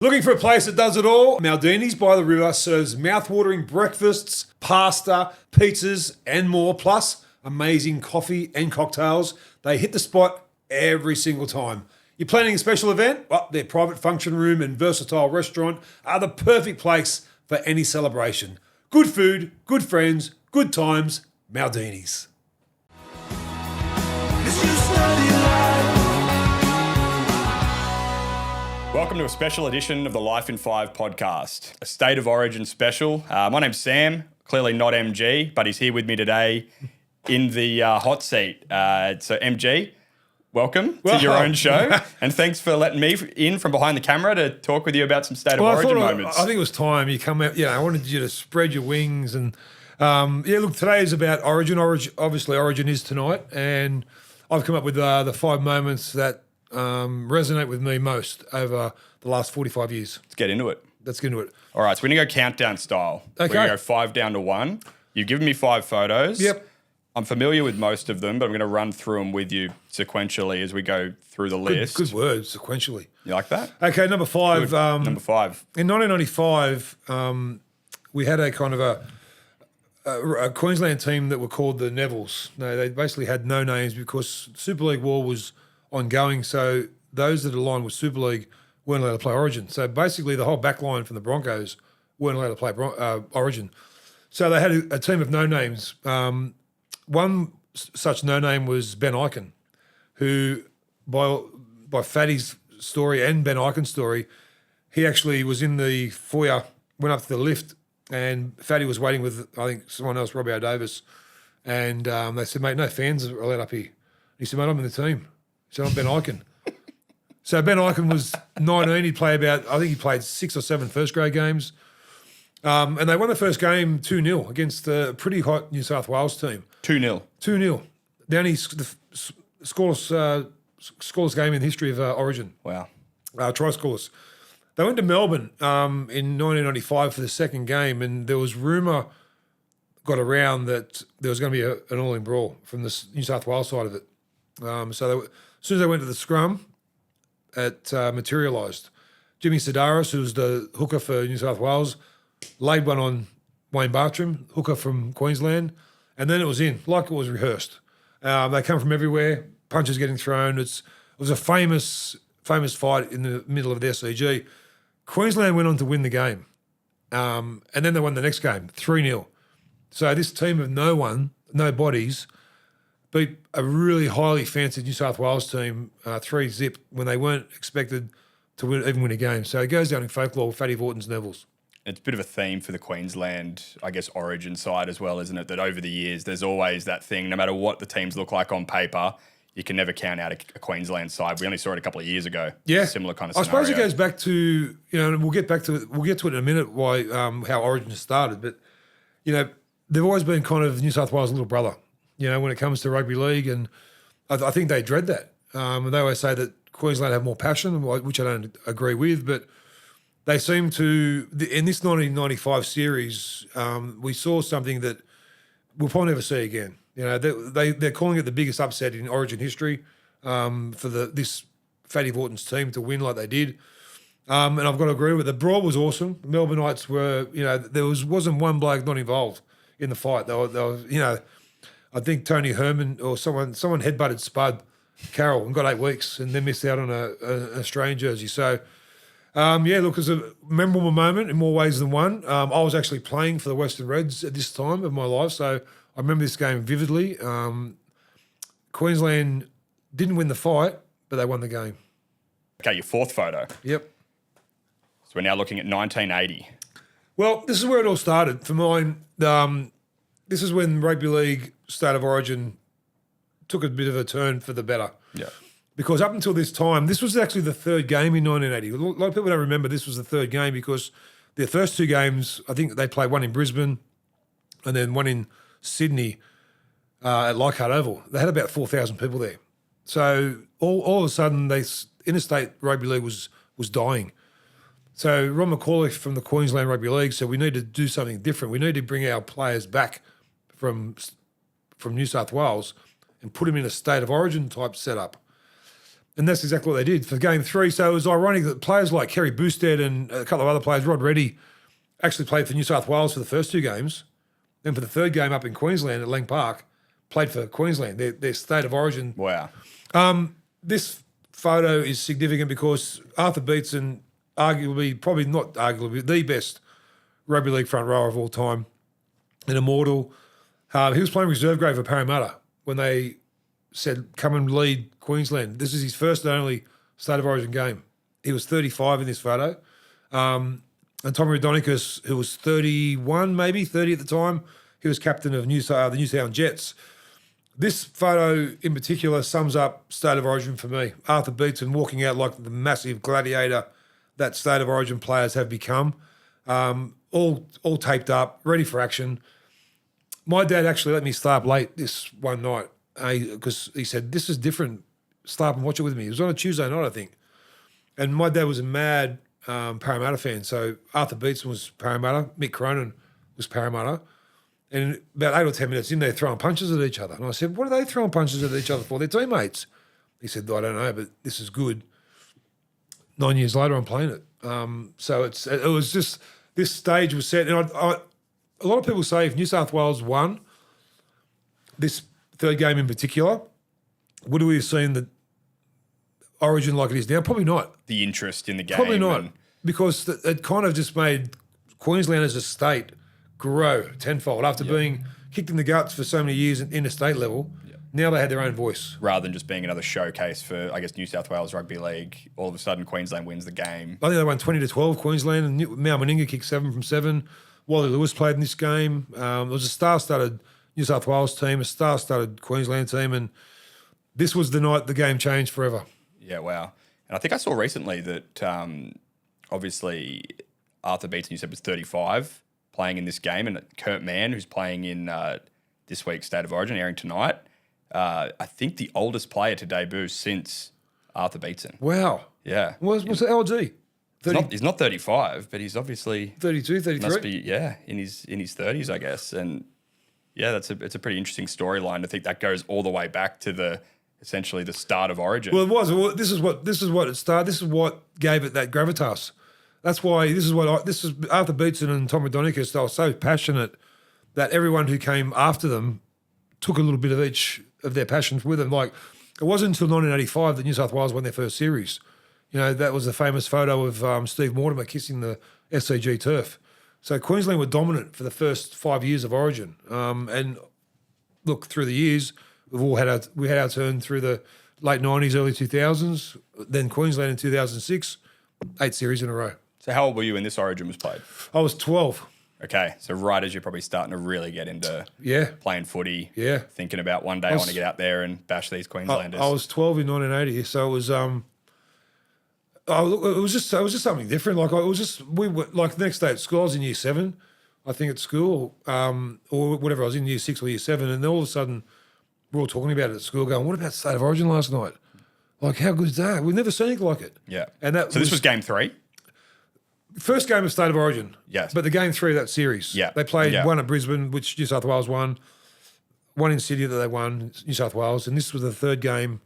Looking for a place that does it all? Maldini's by the River serves mouth-watering breakfasts, pasta, pizzas and more, plus amazing coffee and cocktails. They hit the spot every single time. You're planning a special event? Well, their private function room and versatile restaurant are the perfect place for any celebration. Good food, good friends, good times, Maldini's. Welcome to a special edition of the Life in 5 podcast, a State of Origin special. My name's Sam, clearly not MG, but he's here with me today in the hot seat. So MG, welcome to your own show, and thanks for letting me in from behind the camera to talk with you about some State of Origin moments. I think it was time you come out. Yeah, I wanted you to spread your wings, and look, today is about Origin. Obviously, Origin is tonight, and I've come up with the 5 moments that resonate with me most over the last 45 years. Let's get into it. All right, so we're going to go countdown style. Okay. We're going to go 5 down to 1. You've given me 5 photos. Yep. I'm familiar with most of them, but I'm going to run through them with you sequentially as we go through the list. Good word, sequentially. You like that? Okay, number 5. Number 5. In 1995, we had a kind of a Queensland team that were called the Nevilles. No, they basically had no names because Super League War was ongoing, so those that aligned with Super League weren't allowed to play Origin. So basically the whole back line from the Broncos weren't allowed to play Origin. So they had a team of no names. One such no name was Ben Ikin, who by Fatty's story and Ben Ikin's story, he actually was in the foyer, went up to the lift, and Fatty was waiting with, I think, someone else, Robbie O'Davis, and they said, mate, no fans are allowed up here. He said, mate, I'm in the team. So I'm Ben Ikin. So Ben Ikin was 19. He played I think he played 6 or 7 first grade games. And they won the first game 2-0 against a pretty hot New South Wales team. 2-0. 2-0. The only scoreless game in the history of Origin. Wow. Try scoreless. They went to Melbourne in 1995 for the second game, and there was rumour got around that there was going to be an all-in brawl from the New South Wales side of it. So as soon as they went to the scrum, it materialised. Jimmy Sedaris, who was the hooker for New South Wales, laid one on Wayne Bartram, hooker from Queensland, and then it was in, like it was rehearsed. They come from everywhere, punches getting thrown. It was a famous fight in the middle of the SCG. Queensland went on to win the game, and then they won the next game, 3-0. So this team of no bodies, beat a really highly fancied New South Wales team 3-0 when they weren't expected to even win a game. So it goes down in folklore with Fatty Vorton's Nevilles. It's a bit of a theme for the Queensland, I guess, Origin side as well, isn't it? That over the years, there's always that thing, no matter what the teams look like on paper, you can never count out a Queensland side. We only saw it a couple of years ago. Yeah. Similar kind of I scenario. suppose it goes back to, and we'll get to it in a minute, why how Origin started. But, they've always been kind of New South Wales' little brother, when it comes to rugby league. And I think they dread that. And they always say that Queensland have more passion, which I don't agree with. But they seem to, in this 1995 series, we saw something that we'll probably never see again. They're calling it the biggest upset in Origin history for this Fatty Vorton's team to win like they did. And I've got to agree with it. The brawl was awesome. The Melbourneites were, there wasn't one bloke not involved in the fight. They were, I think Tony Herman or someone headbutted Spud Carroll and got 8 weeks and then missed out on a Australian jersey. So, look, it's a memorable moment in more ways than one. I was actually playing for the Western Reds at this time of my life, so I remember this game vividly. Queensland didn't win the fight, but they won the game. Okay, your 4th photo. Yep. So we're now looking at 1980. Well, this is where it all started. For mine, this is when rugby league State of Origin took a bit of a turn for the better. Yeah. Because up until this time, this was actually the 3rd game in 1980. A lot of people don't remember this was the 3rd game because their first 2 games, I think they played one in Brisbane and then one in Sydney at Leichhardt Oval. They had about 4,000 people there. So all of a sudden, interstate rugby league was dying. So Ron McCauley from the Queensland Rugby League said we need to do something different. We need to bring our players back from New South Wales and put them in a State of Origin type setup. And that's exactly what they did for game 3. So it was ironic that players like Kerry Boosted and a couple of other players, Rod Reddy, actually played for New South Wales for the first 2 games. Then for the third game up in Queensland at Lang Park, played for Queensland, their state of origin. Wow. This photo is significant because Arthur Beatsman, probably not arguably, the best rugby league front rower of all time, an immortal. He was playing reserve grade for Parramatta when they said, come and lead Queensland. This is his first and only state of origin game. He was 35 in this photo. And Tommy Rodonicus, who was 31, maybe 30 at the time, he was captain of the New Zealand Jets. This photo in particular sums up state of origin for me. Arthur Beatsman walking out like the massive gladiator that state of origin players have become, all taped up, ready for action. My dad actually let me stay up late this one night because he said, this is different. Stay up and watch it with me. It was on a Tuesday night, I think. And my dad was a mad Parramatta fan. So Arthur Beatsman was Parramatta. Mick Cronin was Parramatta. And about 8 or 10 minutes in, they're throwing punches at each other. And I said, what are they throwing punches at each other for? They're teammates. He said, I don't know, but this is good. 9 years later, I'm playing it. So it was just, this stage was set. And a lot of people say if New South Wales won this third game in particular, would we have seen the origin like it is now? Probably not. The interest in the game. Probably not, because it kind of just made Queensland as a state grow tenfold after being kicked in the guts for so many years in a state level. Now they had their own voice. Rather than just being another showcase for, I guess, New South Wales Rugby League, all of a sudden Queensland wins the game. I think they won 20-12, Queensland, and Mal Meninga kicked 7 from 7. Wally Lewis played in this game. It was a star-studded New South Wales team, a star-studded Queensland team, and this was the night the game changed forever. Yeah, wow. And I think I saw recently that obviously Arthur Beatsman, you said, was 35 playing in this game, and Kurt Mann, who's playing in this week's State of Origin, airing tonight, I think the oldest player to debut since Arthur Beatsman. Wow. Yeah. What's the LG? He's not 35, but he's obviously 32, 33? must be, in his 30s, I guess. And yeah, it's a pretty interesting storyline to think that goes all the way back to essentially the start of Origin. Well, it was. Well, this is what it started. This is what gave it that gravitas. That's why this is Arthur Beatsman and Tom Rodonicus. They were so passionate that everyone who came after them took a little bit of each of their passions with them. Like, it wasn't until 1985 that New South Wales won their first series. You know, that was the famous photo of Steve Mortimer kissing the SCG turf. So Queensland were dominant for the first 5 years of Origin. And look, through the years, we had our turn through the late 90s, early 2000s. Then Queensland in 2006, 8 series in a row. So how old were you when this Origin was played? I was 12. Okay, so right as you're probably starting to really get into playing footy, thinking about one day I want to get out there and bash these Queenslanders. I was 12 in 1980, so it was it was just something different. Like we were like the next day at school. I was in year 7, I think, at school, or whatever. I was in year 6 or year 7, and then all of a sudden we're all talking about it at school, going, "What about State of Origin last night? Like, how good is that? We've never seen anything like it." Yeah, and this was game 3. First game of State of Origin. Yes. But the game 3 of that series. Yeah. They played one at Brisbane, which New South Wales won, one in Sydney that they won, New South Wales, and this was the third game.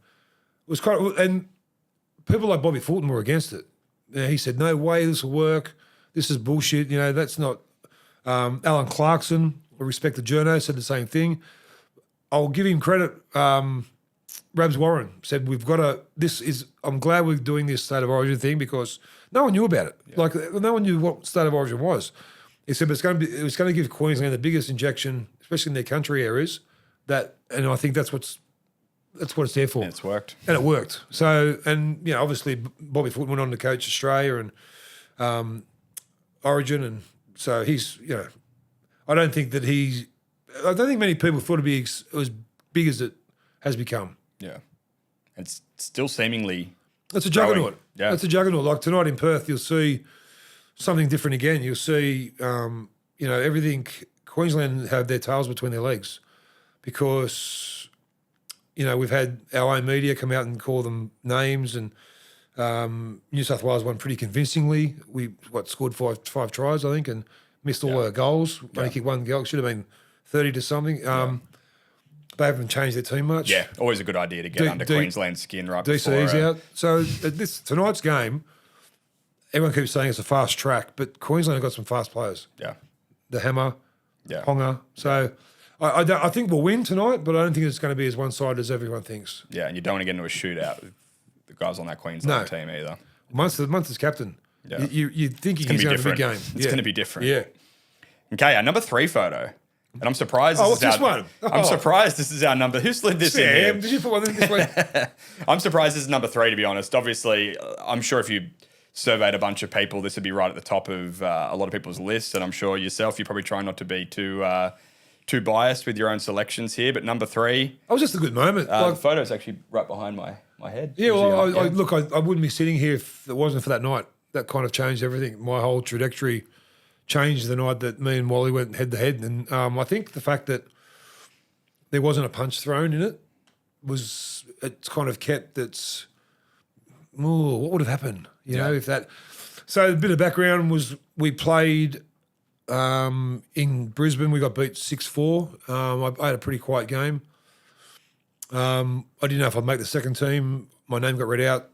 It was and people like Bobby Fulton were against it. He said, no way this will work. This is bullshit. You know, that's not. Alan Clarkson, a respected journo, said the same thing. I'll give him credit. Rabs Warren said, I'm glad we're doing this State of Origin thing because no one knew about it. Yeah. Like, no one knew what State of Origin was. He said, but it was going to give Queensland the biggest injection, especially in their country areas, and I think that's what it's there for. And it's worked. And it worked. So, and, you know, obviously Bobby Fulton went on to coach Australia and Origin, and so he's, you know, I don't think many people thought it'd be as big as it has become. Yeah. It's still seemingly It's a juggernaut. growing. Yeah. It's a juggernaut. Like tonight in Perth, you'll see something different again. You'll see, you know, everything. Queensland have their tails between their legs because, you know, we've had our own media come out and call them names, and New South Wales won pretty convincingly. We scored five tries, I think, and missed all our goals. Only kicked one goal. Should have been 30 to something. They haven't changed their team much. Yeah, always a good idea to get under Queensland's skin right DC's before. out. So tonight's game, everyone keeps saying it's a fast track, but Queensland have got some fast players. Yeah. The Hammer, Yeah. Ponga. So I think we'll win tonight, but I don't think it's going to be as one-sided as everyone thinks. Yeah, and you don't want to get into a shootout with the guys on that Queensland team either. Munster's captain. Yeah. You're thinking It's he's going going to be a big game. It's going to be different. Yeah. Okay, our number 3 photo. And I'm surprised what's this one? I'm surprised this is our number. Who slid this in here? Sam, did you put one in this way? I'm surprised this is number 3, to be honest. Obviously, I'm sure if you surveyed a bunch of people, this would be right at the top of a lot of people's lists. And I'm sure yourself, you're probably trying not to be too biased with your own selections here. But number 3. It was just a good moment. The photo's actually right behind my head. Yeah, well, I wouldn't be sitting here if it wasn't for that night. That kind of changed everything. My whole trajectory changed the night that me and Wally went head to head. And I think the fact that there wasn't a punch thrown in it it's kind of kept what would have happened, you know, if that. So a bit of background was we played in Brisbane. We got beat 6-4. I had a pretty quiet game. I didn't know if I'd make the second team. My name got read out.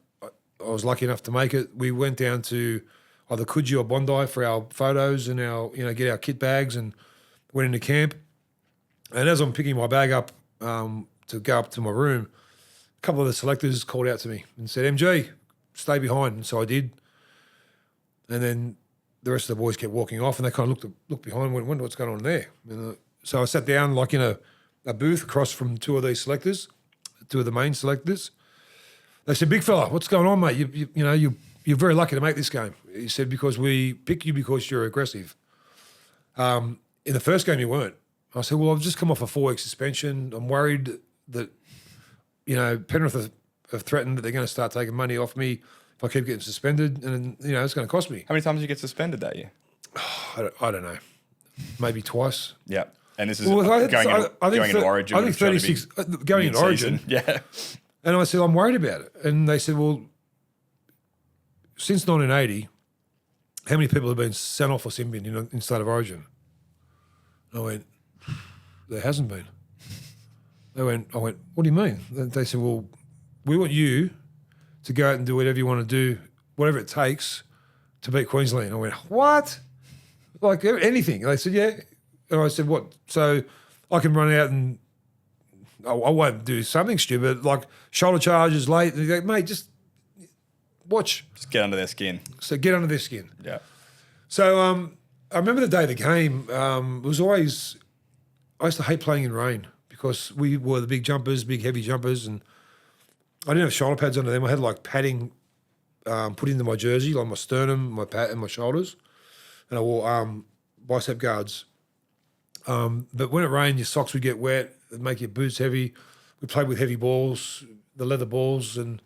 I was lucky enough to make it. We went down to either Coogee or Bondi for our photos and get our kit bags and went into camp. And as I'm picking my bag up to go up to my room, a couple of the selectors called out to me and said, MG, stay behind. And so I did. And then the rest of the boys kept walking off and they kind of looked behind and went, wonder what's going on there. And, so I sat down like in a booth across from two of these selectors, two of the main selectors. They said, big fella, what's going on, mate? You're very lucky to make this game. He said, because we pick you because you're aggressive. In the first game, you weren't. I said, well, I've just come off a 4-week suspension. I'm worried that, Penrith have threatened that they're going to start taking money off me if I keep getting suspended, and, it's going to cost me. How many times did you get suspended that year? I don't know. Maybe twice. Yeah. And this is going into Origin. I think 36, going into Origin. Yeah. And I said, I'm worried about it. And they said, well, since 1980, how many people have been sent off or sin bin in State of Origin? I went, there hasn't been. I went, what do you mean? They said, well, we want you to go out and do whatever you want to do, whatever it takes to beat Queensland. I went, what? Like anything? And they said, yeah. And I said, what? So I can run out and I won't do something stupid, like shoulder charges late. And they go, mate, just watch. Just get under their skin. So get under their skin. Yeah. So I remember the day of the game. It was always, I used to hate playing in rain because we wore the big jumpers, big heavy jumpers, and I didn't have shoulder pads under them. I had like padding put into my jersey, like my sternum, my pad, and my shoulders, and I wore bicep guards. But when it rained, your socks would get wet. It'd make your boots heavy. We played with heavy balls, the leather balls. And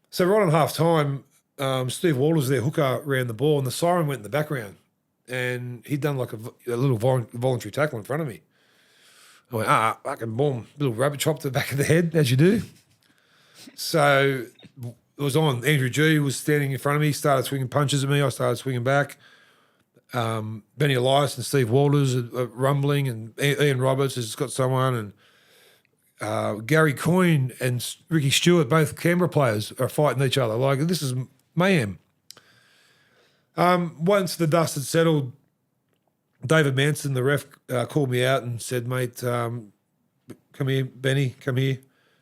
so right on half time, Steve Walters, their hooker, ran the ball and the siren went in the background. And he'd done like a little voluntary tackle in front of me. I went, fucking boom, little rabbit chop to the back of the head, as you do. So it was on. Andrew G was standing in front of me, started swinging punches at me. I started swinging back. Benny Elias and Steve Walters are rumbling, and Ian Roberts has got someone, and Gary Coyne and Ricky Stewart, both Canberra players, are fighting each other. Like, this is mayhem. Once the dust had settled, David Manson, the ref, called me out and said, mate, come here, Benny, come here.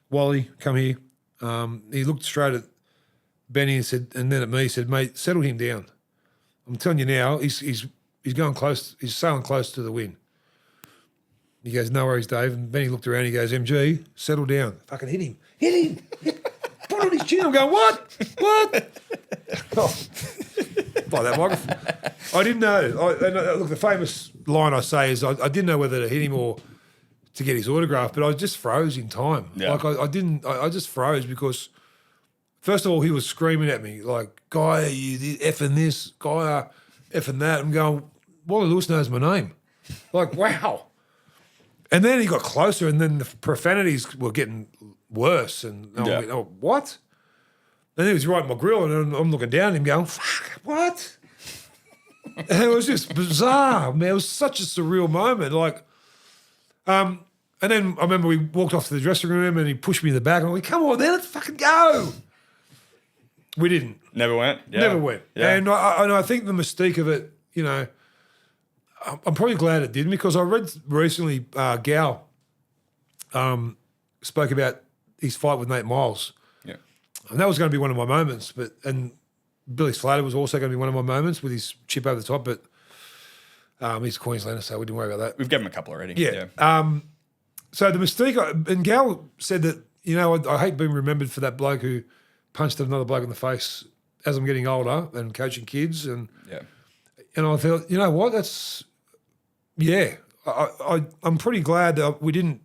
Wally, come here. He looked straight at Benny and said, and then at me, said, mate, settle him down. I'm telling you now, he's going close. He's sailing close to the win. He goes, no worries, Dave. And Benny looked around. He goes, MG, settle down. Fucking hit him. Put on his chin. I'm going, what? By that microphone. I didn't know. Look, the famous line I say is, I didn't know whether to hit him or to get his autograph, but I just froze in time. Yeah. Like I just froze because, first of all, he was screaming at me like, Guy, you effing this, Guy, effing that. I'm going, Wally Lewis knows my name. Like, wow. And then he got closer, and then the profanities were getting worse. And I went, oh, what? And he was right in my grill, and I'm looking down at him going, fuck, what? And it was just bizarre, man. It was such a surreal moment. Like, And then I remember we walked off to the dressing room and he pushed me in the back and I went, come on, then let's fucking go. We didn't. Never went? Yeah. Never went. Yeah. And I think the mystique of it, you know, I'm probably glad it didn't because I read recently Gow spoke about his fight with Nate Miles. Yeah. And that was going to be one of my moments. And Billy Slater was also going to be one of my moments with his chip over the top, but he's a Queenslander, so we didn't worry about that. We've given him a couple already. Yeah. So the mystique, and Gal said that, you know, I hate being remembered for that bloke who punched another bloke in the face as I'm getting older and coaching kids. And I thought, you know what, I'm pretty glad that we didn't,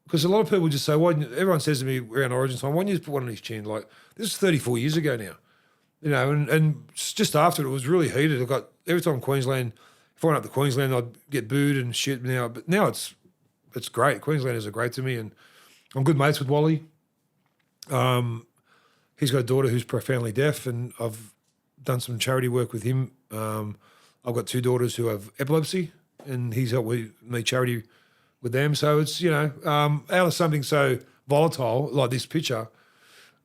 because a lot of people just say, everyone says to me around Origin time, why don't you just put one on his chin? Like, this is 34 years ago now. You know, and just after it was really heated. I got, every time Queensland, if I went up to Queensland, I'd get booed and shit now. But now it's great. Queenslanders are great to me, and I'm good mates with Wally. He's got a daughter who's profoundly deaf, and I've done some charity work with him. I've got 2 daughters who have epilepsy, and he's helped me charity with them. So it's, you know, out of something so volatile like this picture,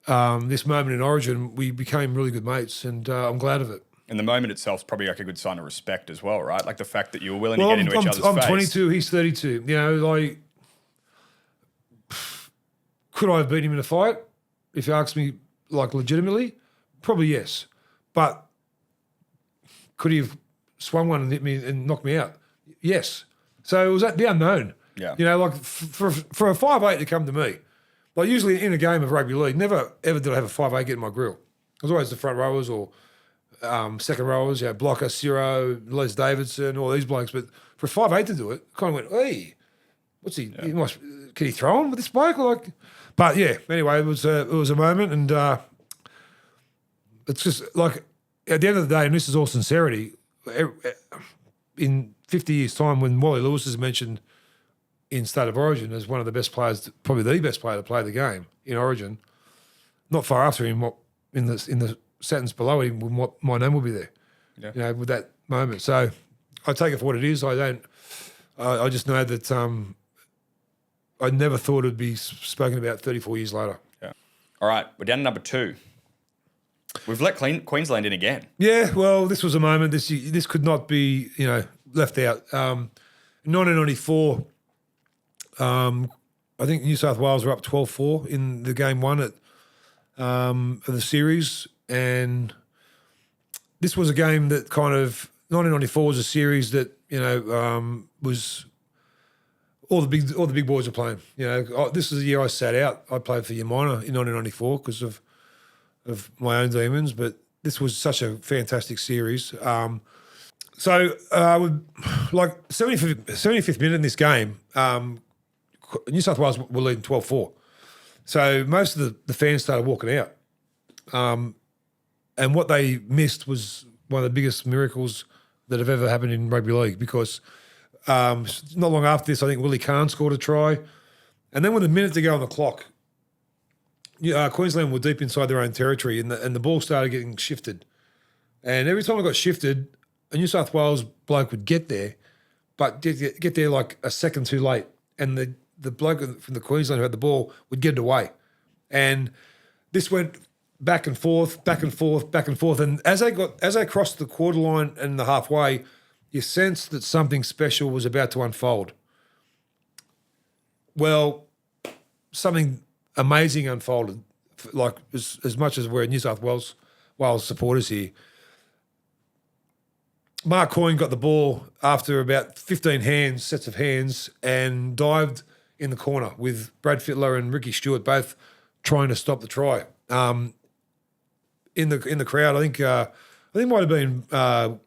this moment in Origin, we became really good mates, and I'm glad of it. And the moment itself is probably like a good sign of respect as well, right? Like the fact that you were willing to get into each other's face. I'm 22, he's 32. You know, like, could I have beat him in a fight? If you ask me, like, legitimately, probably yes. But could he have swung one and hit me and knocked me out? Yes. So it was the unknown. Yeah. You know, like for a 5'8" to come to me, like usually in a game of rugby league, never ever did I have a 5'8" get in my grill. It was always the front rowers or second rowers, you know, Blocker, Ciro, Les Davidson, all these blokes. But for a 5'8" to do it, kind of went, hey, what's he? Yeah. Can he throw him with this bloke? Like, but yeah. Anyway, it was a moment, and it's just like at the end of the day, and this is all sincerity. In 50 years' time, when Wally Lewis is mentioned in State of Origin as one of the best players, probably the best player to play the game in Origin, not far after him, in the sentence below him, what my name will be there, you know, with that moment. So I take it for what it is. I just know that I never thought it'd be spoken about 34 years later. Yeah. All right, we're down to number 2. We've let Queensland in again. Yeah, well, this was a moment. This could not be, you know, left out. 1994, I think New South Wales were up 12-4 in the game 1 of the series. And this was a game that kind of 1994 was a series that, you know, was all the big boys were playing. You know, this is the year I sat out. I played for Yamina in 1994 because of my own demons, but this was such a fantastic series. So like 75th minute in this game, New South Wales were leading 12-4. So most of the fans started walking out. And what they missed was one of the biggest miracles that have ever happened in rugby league, because not long after this, I think Willie Kahn scored a try. And then with a minute to go on the clock, Queensland were deep inside their own territory, and the ball started getting shifted. And every time it got shifted, a New South Wales bloke would get there, but get there like a second too late. And the bloke from the Queensland who had the ball would get it away. And this went back and forth, back and forth, back and forth. And as they crossed the quarter line and the halfway, you sensed that something special was about to unfold. Well, something amazing unfolded, like as much as we're New South Wales supporters here. Mark Coyne got the ball after about 15 sets of hands, and dived in the corner with Brad Fittler and Ricky Stewart both trying to stop the try. In the crowd, I think it might have been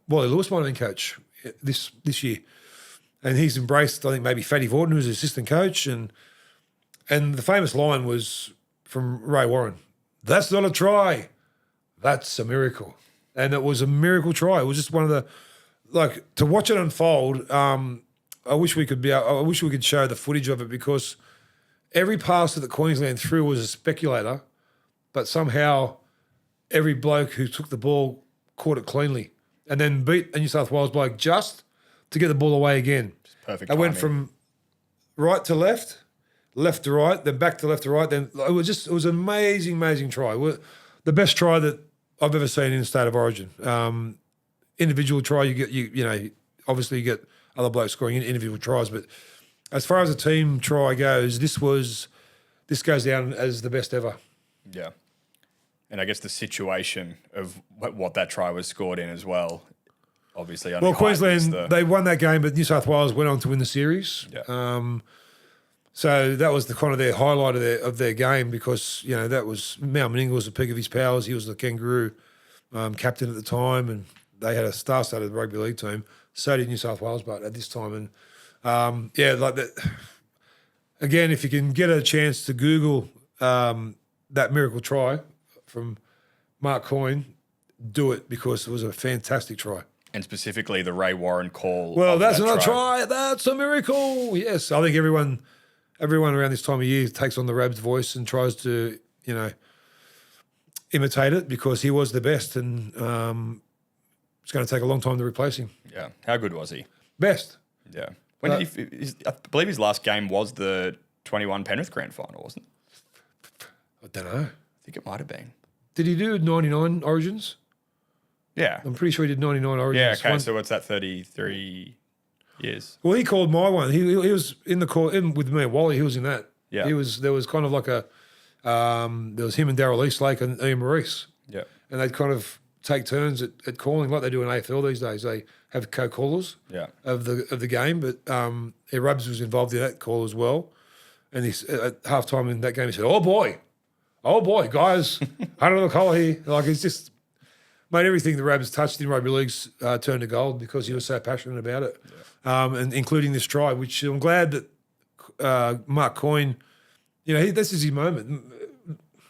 Wally Lewis might have been coach this year, and he's embraced, I think, maybe Fatty Vorton, who's assistant coach, and the famous line was from Ray Warren: "That's not a try, that's a miracle." And it was a miracle try. It was just one of the, like, to watch it unfold. I wish we could show the footage of it, because every pass that Queensland threw was a speculator, but somehow every bloke who took the ball caught it cleanly, and then beat a New South Wales bloke just to get the ball away again. Perfect. It went from right to left, left to right, then back to left to right. Then it was an amazing try. The best try that I've ever seen in the State of Origin. Individual try, you know, obviously you get other blokes scoring individual tries, but as far as a team try goes, this goes down as the best ever. Yeah. And I guess the situation of what that try was scored in as well, obviously. Well, Queensland, they won that game, but New South Wales went on to win the series. Yeah. So that was the kind of their highlight of their game because, you know, that was Mal Meninga was the peak of his powers. He was the Kangaroo captain at the time, and they had a star-studded rugby league team. So did New South Wales, but at this time. And, yeah, like that. Again, if you can get a chance to Google that miracle try from Mark Coyne, do it because it was a fantastic try. And specifically the Ray Warren call. Well, that's another try. That's a miracle. Yes, I think everyone around this time of year takes on the Rab's voice and tries to, you know, imitate it because he was the best, and it's going to take a long time to replace him. Yeah. How good was he? Best. Yeah. When did he? I believe his last game was the 21 Penrith Grand Final, wasn't it? I don't know. I think it might have been. Did he do 99 Origins? Yeah. I'm pretty sure he did 99 Origins. Yeah. Okay. So what's that? 33 years. Well, he called my one. He was in the call with me. Wally, he was in that. Yeah. There was kind of like a there was him and Darryl Eastlake and Ian Maurice. Yeah. And they'd kind of take turns at calling like they do in AFL these days. They have co-callers of the game, but Rubs was involved in that call as well. And at halftime in that game, he said, "Oh boy, guys, $100 collar here." Like it's just made everything the Rabs touched in rugby leagues turn to gold because he was so passionate about it, and including this try, which I'm glad that Mark Coyne, you know, this is his moment.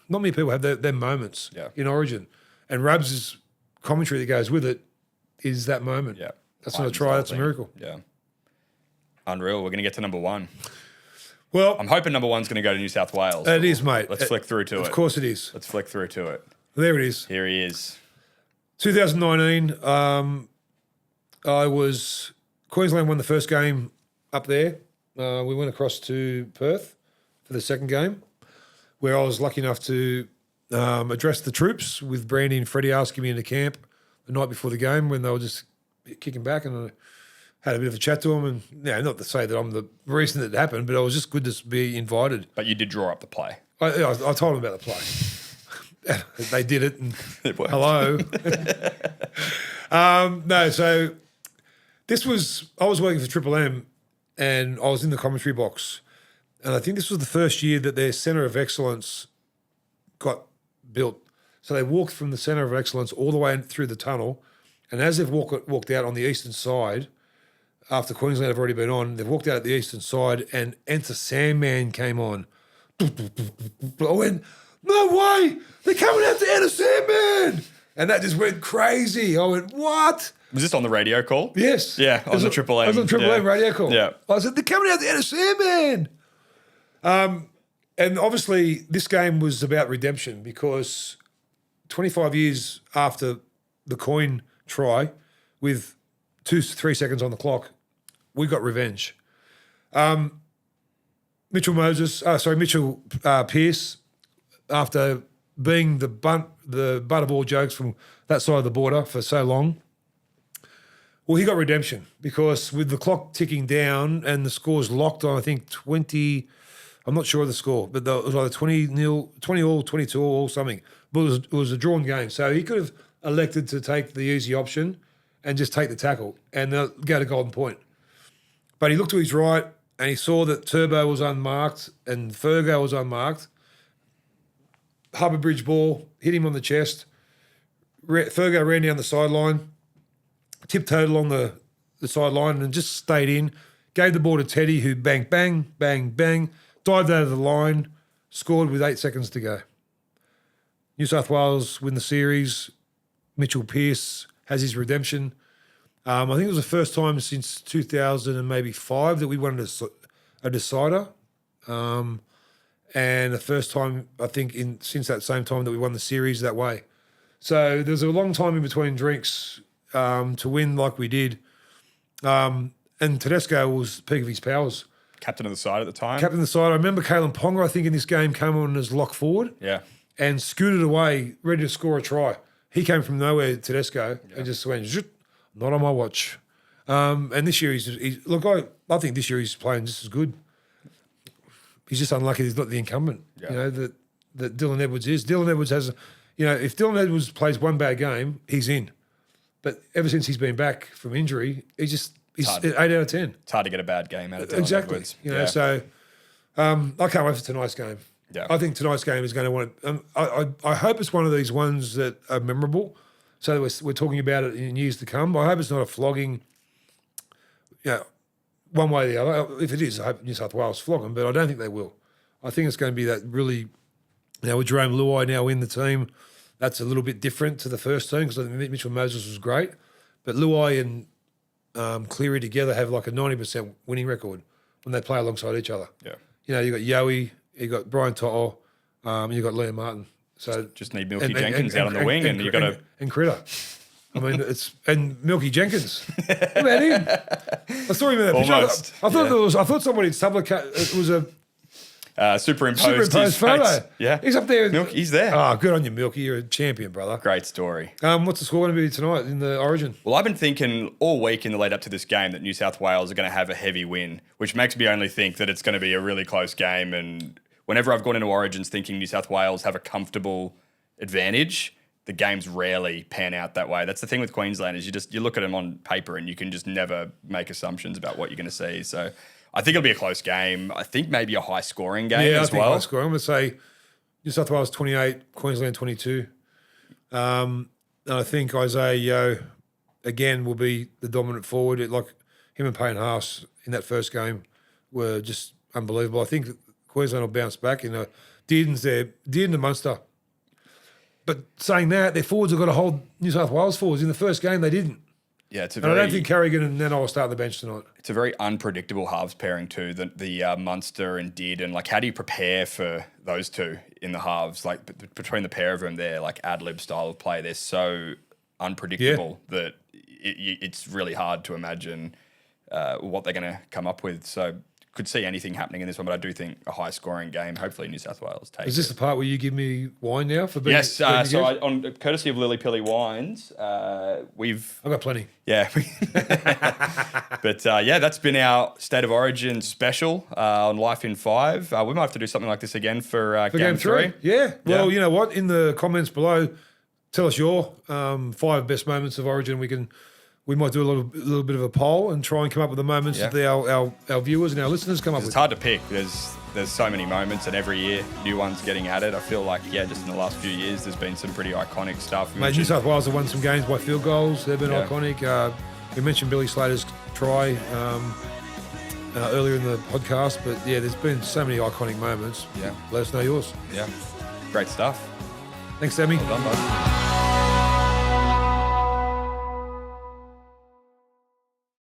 Not many people have their moments in Origin, and Rabs' commentary that goes with it is that moment. Yeah, that's not a try, that's a miracle. Yeah, unreal. We're going to get to number one. Well, I'm hoping number one's going to go to New South Wales. It is, mate. Let's flick through to it. Of course it is. Let's flick through to it. There it is. Here he is. 2019, Queensland won the first game up there. We went across to Perth for the second game, where I was lucky enough to address the troops with Brandy and Freddie asking me into camp the night before the game when they were just kicking back, and I had a bit of a chat to them. And not to say that I'm the reason that it happened, but it was just good to be invited. But you did draw up the play. I told them about the play. They did it, and it worked. Hello. No, so I was working for Triple M, and I was in the commentary box, and I think this was the first year that their Centre of Excellence got built. So they walked from the Centre of Excellence all the way through the tunnel, and as they've walked out on the eastern side, after Queensland have already been on, they've walked out at the eastern side, and Enter Sandman came on. I went, "No way! They're coming out to Enter Sandman!" And that just went crazy. I went, "What?" Was this on the radio call? Yes. Yeah, on the Triple M. I was on Triple M radio call. Yeah. I said, "They're coming out to Enter Sandman!" And obviously this game was about redemption because 25 years after the Coyne try, with 2-3 seconds on the clock, we got revenge. Mitchell Pearce, after being the butt of all jokes from that side of the border for so long, well, he got redemption because with the clock ticking down and the scores locked on, I think 20, I'm not sure of the score, but it was either 20-0, 20-all, 22-all, something. But it was a drawn game. So he could have elected to take the easy option and just take the tackle and go to Golden Point. But he looked to his right and he saw that Turbo was unmarked and Fergo was unmarked. Harbour Bridge ball, hit him on the chest. Fergo ran down the sideline, tiptoed along the sideline and just stayed in, gave the ball to Teddy, who bang, bang, bang, bang, dived out of the line, scored with 8 seconds to go. New South Wales win the series. Mitchell Pearce has his redemption. I think it was the first time since 2005 that we won a decider. And the first time, I think, since that same time that we won the series that way. So there's a long time in between drinks to win like we did. And Tedesco was the peak of his powers. captain of the side at the time. Captain of the side. I remember Kalen Ponga, I think, in this game came on as lock forward. Yeah. And scooted away, ready to score a try. He came from nowhere, Tedesco, and just went, zhoot, not on my watch. And this year, I think this year he's playing just as good. He's just unlucky he's not the incumbent, that Dylan Edwards is. Dylan Edwards has, if Dylan Edwards plays one bad game, he's in. But ever since he's been back from injury, he's 8 out of 10. It's hard to get a bad game out of Dylan Edwards. So I can't wait for tonight's game. Yeah. I think tonight's game is going to want. I hope it's one of these ones that are memorable. So we're talking about it in years to come. I hope it's not a flogging. One way or the other. If it is, I hope New South Wales flog them, but I don't think they will. I think it's going to be that really. With Jerome Luai now in the team, that's a little bit different to the first team because I think Mitchell Moses was great, but Luai and Cleary together have like a 90% winning record when they play alongside each other. Yeah. You got Yowie. You got Brian To'o, you got Liam Martin. So just need Milky Jenkins out on the wing, and you got and Critter. I mean, and Milky Jenkins. What about him? I saw him in that picture. I thought somebody it was a superimposed his photo. Face. Yeah, he's up there. Milky, he's there. Oh, good on you, Milky. You're a champion, brother. Great story. What's the score going to be tonight in the Origin? Well, I've been thinking all week in the lead up to this game that New South Wales are going to have a heavy win, which makes me only think that it's going to be a really close game. And whenever I've gone into Origins thinking New South Wales have a comfortable advantage, the games rarely pan out that way. That's the thing with Queensland is you look at them on paper and you can just never make assumptions about what you're going to see. So I think it'll be a close game. I think maybe a high-scoring game as well. High scoring. I'm going to say New South Wales 28, Queensland 22. And I think Isaiah Yeo, again, will be the dominant forward. Like him and Payne Haas in that first game were just unbelievable. I think Queensland will bounce back. Dearden's there. Dearden and Munster. But saying that, their forwards have got to hold New South Wales forwards. In the first game, they didn't. Yeah, I don't think Carrigan and Nano will start on the bench tonight. It's a very unpredictable halves pairing too. The Munster and Dearden. Like, how do you prepare for those two in the halves? Like between the pair of them, they're like ad-lib style of play. They're so unpredictable that it's really hard to imagine what they're going to come up with. So could see anything happening in this one, but I do think a high-scoring game. Hopefully, New South Wales takes. Is this the part where you give me wine now for being? Yes. On courtesy of Lily Pilly Wines, I've got plenty. Yeah, but that's been our State of Origin special on Life in 5. We might have to do something like this again for game 3. Yeah. Well, you know what? In the comments below, tell us your 5 best moments of Origin. We might do a little bit of a poll and try and come up with the moments that our viewers and our listeners come up with. It's hard to pick. There's so many moments, and every year new ones getting added. I feel like just in the last few years, there's been some pretty iconic stuff. Mate, New South Wales have won some games by field goals. They've been iconic. We mentioned Billy Slater's try earlier in the podcast, but there's been so many iconic moments. Yeah, let us know yours. Yeah, great stuff. Thanks, Sammy. Well done, bud.